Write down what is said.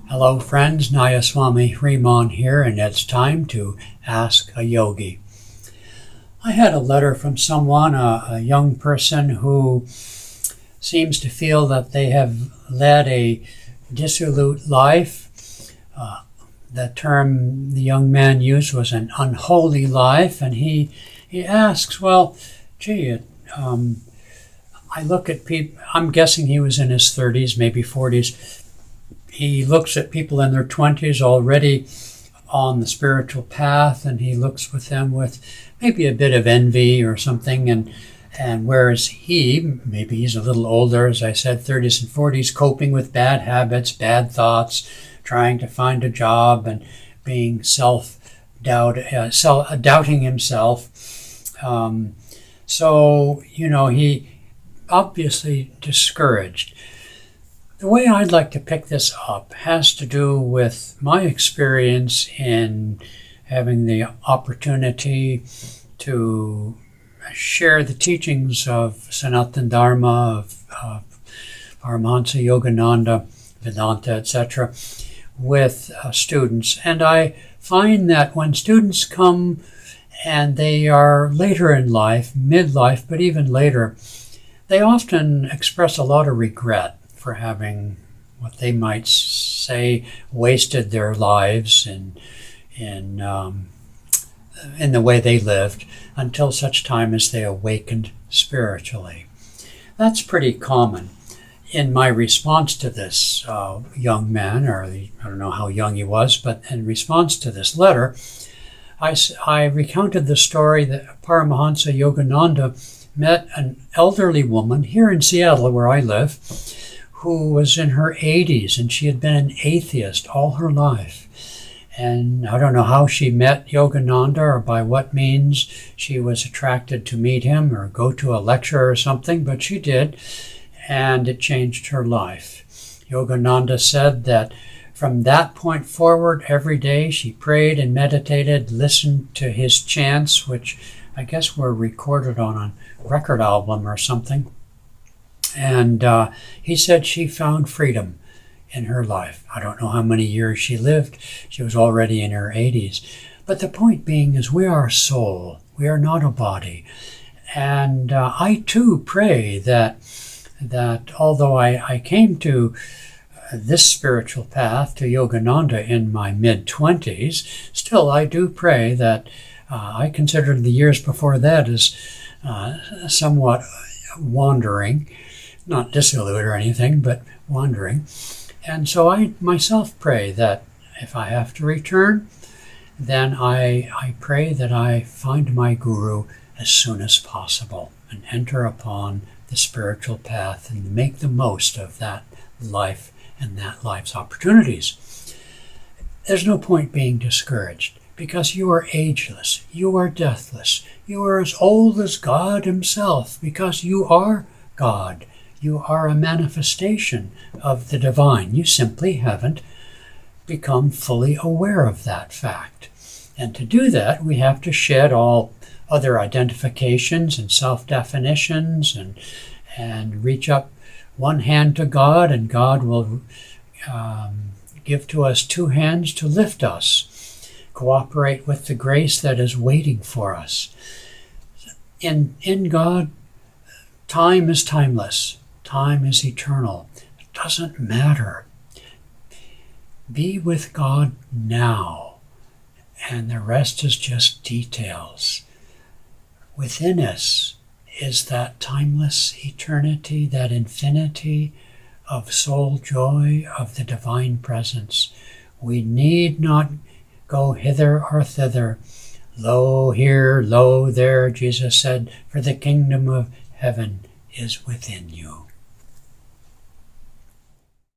Hello friends, Nayaswami Hriman here, and it's time to Ask a Yogi. I had a letter from someone, a young person who seems to feel that they have led a dissolute life. The term the young man used was an unholy life, and he asks, well, gee, I look at people, I'm guessing he was in his 30s, maybe 40s. He looks at people in their 20s already on the spiritual path, and he looks with them with maybe a bit of envy or something. And whereas maybe he's a little older, as I said, 30s and 40s, coping with bad habits, bad thoughts, trying to find a job and being doubting himself. So, he obviously discouraged. The way I'd like to pick this up has to do with my experience in having the opportunity to share the teachings of Sanatana Dharma, of Paramahansa Yogananda, Vedanta, etc., with students. And I find that when students come and they are later in life, midlife, but even later, they often express a lot of regret for having what they might say wasted their lives in the way they lived until such time as they awakened spiritually. That's pretty common. In my response to this young man, I don't know how young he was, but in response to this letter, I recounted the story that Paramahansa Yogananda met an elderly woman here in Seattle, where I live, who was in her 80s, and she had been an atheist all her life. And I don't know how she met Yogananda or by what means she was attracted to meet him or go to a lecture or something, but she did, and it changed her life. Yogananda said that from that point forward, every day she prayed and meditated, listened to his chants, which I guess were recorded on a record album or something. And he said she found freedom in her life. I don't know how many years she lived. She was already in her 80s. But the point being is we are a soul. We are not a body. And I too pray that although I came to this spiritual path, to Yogananda, in my mid-20s, still I do pray that I considered the years before that as somewhat wandering, not dissolute or anything, but wandering. And so I myself pray that if I have to return, then I pray that I find my guru as soon as possible and enter upon the spiritual path and make the most of that life and that life's opportunities. There's no point being discouraged, because you are ageless, you are deathless, you are as old as God himself, because you are God. You are a manifestation of the divine. You simply haven't become fully aware of that fact. And to do that, we have to shed all other identifications and self-definitions and reach up one hand to God, and God will give to us two hands to lift us, cooperate with the grace that is waiting for us. In God, time is timeless. Time is eternal. It doesn't matter. Be with God now, and the rest is just details. Within us is that timeless eternity, that infinity of soul joy, of the divine presence. We need not go hither or thither. Lo here, lo there, Jesus said, for the kingdom of heaven is within you.